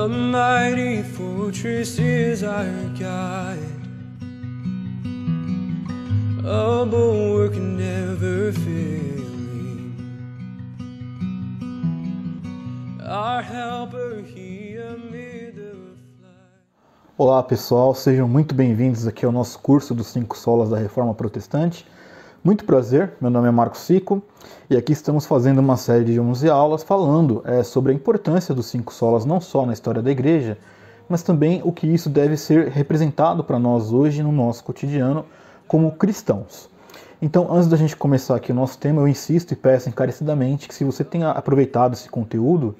A mighty fortress is our guide, a bulwark never failing, our helper here amid the flight. Olá pessoal, sejam muito bem-vindos aqui ao nosso curso dos 5 solas da Reforma Protestante. Muito prazer, meu nome é Marcos Sico e aqui estamos fazendo uma série de 11 aulas falando sobre a importância dos 5 solas não só na história da igreja, mas também o que isso deve ser representado para nós hoje no nosso cotidiano como cristãos. Então, antes da gente começar aqui o nosso tema, eu insisto e peço encarecidamente que se você tenha aproveitado esse conteúdo,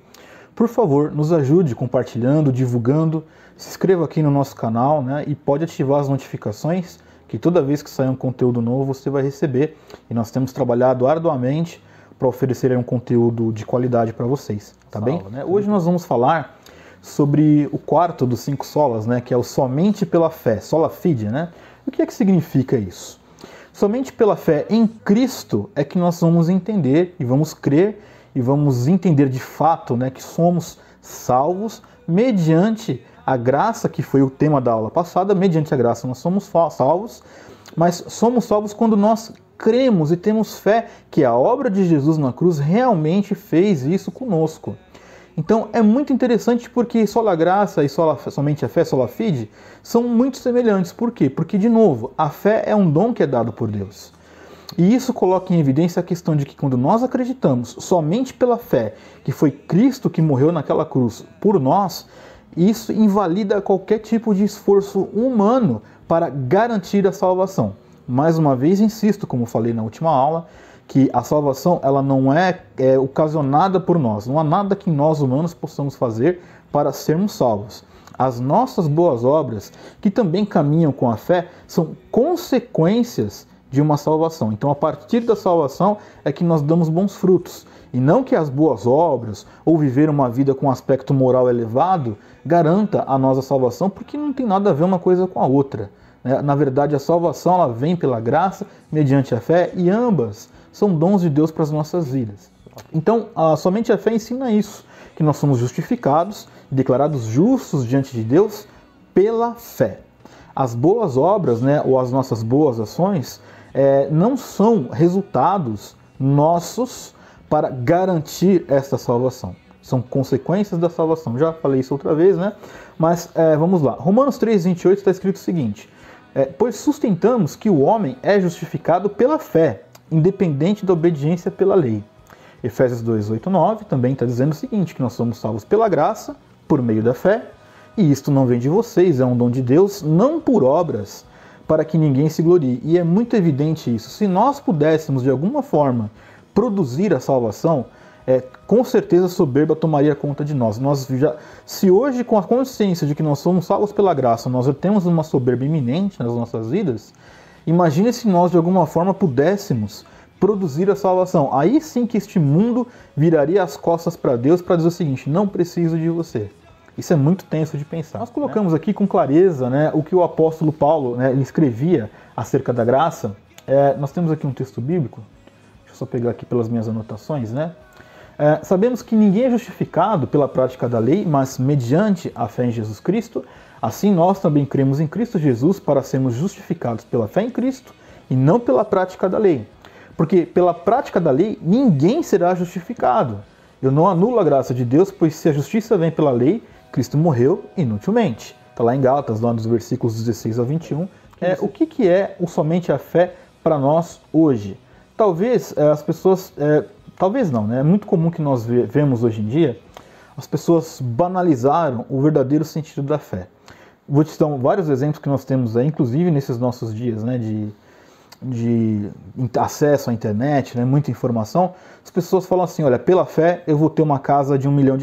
por favor, nos ajude compartilhando, divulgando, se inscreva aqui no nosso canal, né, e pode ativar as notificações, que toda vez que sair um conteúdo novo você vai receber. E nós temos trabalhado arduamente para oferecer um conteúdo de qualidade para vocês, tá bem? Né? Hoje nós vamos falar sobre o quarto dos 5 solas, né, que é o somente pela fé, sola fide, né? O que é que significa isso? Somente pela fé em Cristo é que nós vamos entender e vamos crer e vamos entender de fato, né, que somos salvos mediante a graça, que foi o tema da aula passada. Mediante a graça nós somos salvos, mas somos salvos quando nós cremos e temos fé que a obra de Jesus na cruz realmente fez isso conosco. Então é muito interessante porque sola graça e somente a fé, sola fide, são muito semelhantes. Por quê? Porque, de novo, a fé é um dom que é dado por Deus. E isso coloca em evidência a questão de que quando nós acreditamos somente pela fé que foi Cristo que morreu naquela cruz por nós, isso invalida qualquer tipo de esforço humano para garantir a salvação. Mais uma vez, insisto, como falei na última aula, que a salvação ela não é ocasionada por nós. Não há nada que nós humanos possamos fazer para sermos salvos. As nossas boas obras, que também caminham com a fé, são consequências de uma salvação. Então, a partir da salvação é que nós damos bons frutos. E não que as boas obras ou viver uma vida com um aspecto moral elevado garanta a nossa salvação, porque não tem nada a ver uma coisa com a outra. Na verdade, a salvação ela vem pela graça, mediante a fé, e ambas são dons de Deus para as nossas vidas. Então, somente a fé ensina isso, que nós somos justificados, declarados justos diante de Deus pela fé. As boas obras, né, ou as nossas boas ações, não são resultados nossos para garantir esta salvação. São consequências da salvação. Já falei isso outra vez, né? Mas vamos lá. Romanos 3:28 está escrito o seguinte: pois sustentamos que o homem é justificado pela fé, independente da obediência pela lei. Efésios 2:8-9 também está dizendo o seguinte, que nós somos salvos pela graça, por meio da fé, e isto não vem de vocês, é um dom de Deus, não por obras, para que ninguém se glorie. E é muito evidente isso. Se nós pudéssemos, de alguma forma, produzir a salvação, com certeza a soberba tomaria conta de nós. Se hoje, com a consciência de que nós somos salvos pela graça, nós já temos uma soberba iminente nas nossas vidas, imagine se nós de alguma forma pudéssemos produzir a salvação. Aí sim que este mundo viraria as costas para Deus para dizer o seguinte: não preciso de você. Isso é muito tenso de pensar. Nós colocamos aqui com clareza, né, o que o apóstolo Paulo, né, ele escrevia acerca da graça. Nós temos aqui um texto bíblico. Deixa eu só pegar aqui pelas minhas anotações, né? Sabemos que ninguém é justificado pela prática da lei, mas mediante a fé em Jesus Cristo. Assim nós também cremos em Cristo Jesus para sermos justificados pela fé em Cristo e não pela prática da lei. Porque pela prática da lei ninguém será justificado. Eu não anulo a graça de Deus, pois se a justiça vem pela lei, Cristo morreu inutilmente. Está lá em Gálatas, lá nos versículos 16 a 21. O que é o somente a fé para nós hoje? Talvez as pessoas... talvez não, né? É muito comum que nós vemos hoje em dia, as pessoas banalizaram o verdadeiro sentido da fé. Vou te dar vários exemplos que nós temos aí, inclusive nesses nossos dias, né, de acesso à internet, né, muita informação. As pessoas falam assim: olha, pela fé eu vou ter uma casa de R$1 milhão.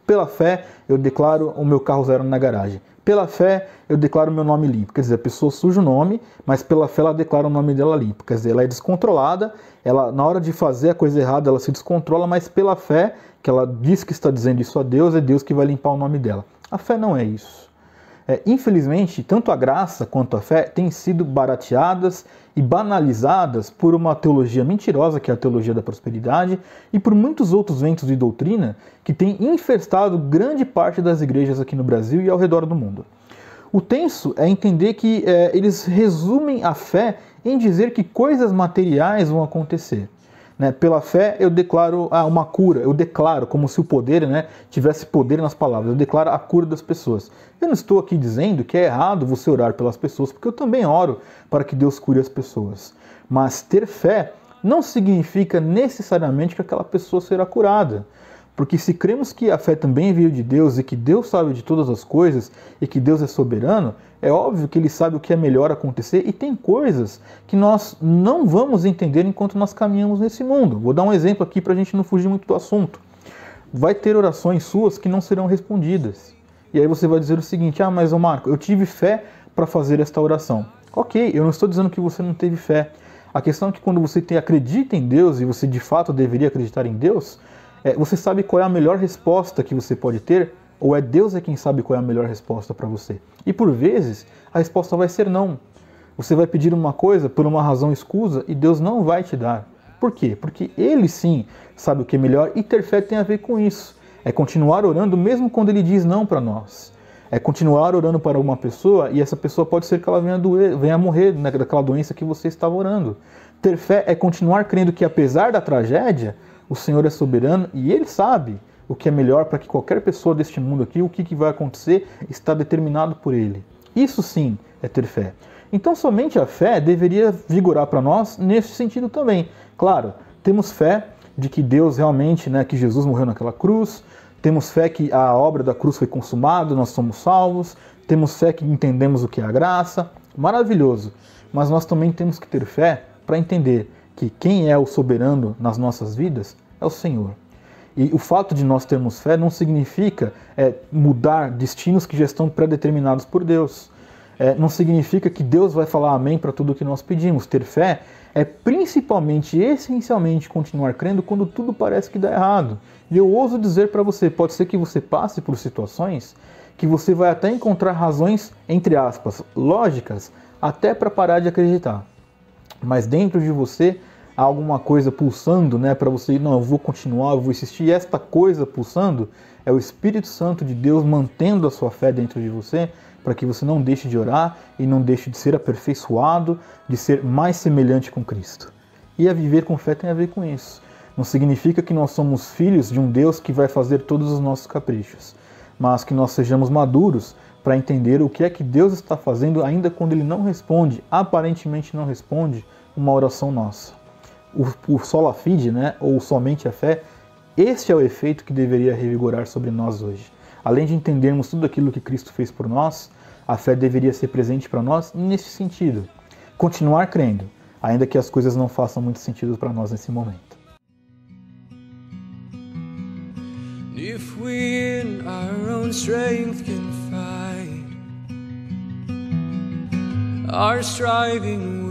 Pela fé eu declaro o meu carro zero na garagem. Pela fé eu declaro o meu nome limpo. Quer dizer, a pessoa suja o nome, mas pela fé ela declara o nome dela limpo. Quer dizer, ela é descontrolada, ela, na hora de fazer a coisa errada ela se descontrola, mas pela fé que ela diz que está dizendo isso a Deus, é Deus que vai limpar o nome dela. A fé não é isso. Infelizmente, tanto a graça quanto a fé têm sido barateadas e banalizadas por uma teologia mentirosa, que é a teologia da prosperidade, e por muitos outros ventos de doutrina que têm infestado grande parte das igrejas aqui no Brasil e ao redor do mundo. O tenso é entender que eles resumem a fé em dizer que coisas materiais vão acontecer. Pela fé eu declaro uma cura, eu declaro como se o poder tivesse poder nas palavras, eu declaro a cura das pessoas. Eu não estou aqui dizendo que é errado você orar pelas pessoas, porque eu também oro para que Deus cure as pessoas. Mas ter fé não significa necessariamente que aquela pessoa será curada. Porque se cremos que a fé também veio de Deus e que Deus sabe de todas as coisas e que Deus é soberano, é óbvio que Ele sabe o que é melhor acontecer e tem coisas que nós não vamos entender enquanto nós caminhamos nesse mundo. Vou dar um exemplo aqui para a gente não fugir muito do assunto. Vai ter orações suas que não serão respondidas. E aí você vai dizer o seguinte: mas Marco, eu tive fé para fazer esta oração. Ok, eu não estou dizendo que você não teve fé. A questão é que quando você acredita em Deus e você de fato deveria acreditar em Deus, você sabe qual é a melhor resposta que você pode ter, ou é Deus quem sabe qual é a melhor resposta para você. E por vezes, a resposta vai ser não. Você vai pedir uma coisa por uma razão escusa e Deus não vai te dar. Por quê? Porque Ele sim sabe o que é melhor e ter fé tem a ver com isso. É continuar orando mesmo quando Ele diz não para nós. É continuar orando para uma pessoa e essa pessoa pode ser que ela venha a morrer daquela doença que você estava orando. Ter fé é continuar crendo que apesar da tragédia, o Senhor é soberano e Ele sabe o que é melhor para que qualquer pessoa deste mundo aqui, o que vai acontecer, está determinado por Ele. Isso sim é ter fé. Então somente a fé deveria vigorar para nós nesse sentido também. Claro, temos fé de que Deus realmente, que Jesus morreu naquela cruz, temos fé que a obra da cruz foi consumada, nós somos salvos, temos fé que entendemos o que é a graça, maravilhoso. Mas nós também temos que ter fé para entender que quem é o soberano nas nossas vidas é o Senhor. E o fato de nós termos fé não significa mudar destinos que já estão pré-determinados por Deus. Não significa que Deus vai falar amém para tudo o que nós pedimos. Ter fé é principalmente e essencialmente continuar crendo quando tudo parece que dá errado. E eu ouso dizer para você, pode ser que você passe por situações que você vai até encontrar razões, entre aspas, lógicas, até para parar de acreditar. Mas dentro de você há alguma coisa pulsando, para você, não, eu vou continuar, eu vou insistir. E esta coisa pulsando é o Espírito Santo de Deus mantendo a sua fé dentro de você, para que você não deixe de orar e não deixe de ser aperfeiçoado, de ser mais semelhante com Cristo. E a viver com fé tem a ver com isso. Não significa que nós somos filhos de um Deus que vai fazer todos os nossos caprichos, mas que nós sejamos maduros para entender o que é que Deus está fazendo ainda quando Ele não responde, aparentemente não responde, uma oração nossa. O sola fide, ou somente a fé, este é o efeito que deveria revigorar sobre nós hoje. Além de entendermos tudo aquilo que Cristo fez por nós, a fé deveria ser presente para nós nesse sentido. Continuar crendo, ainda que as coisas não façam muito sentido para nós nesse momento. If we in our own strength can fight, our striving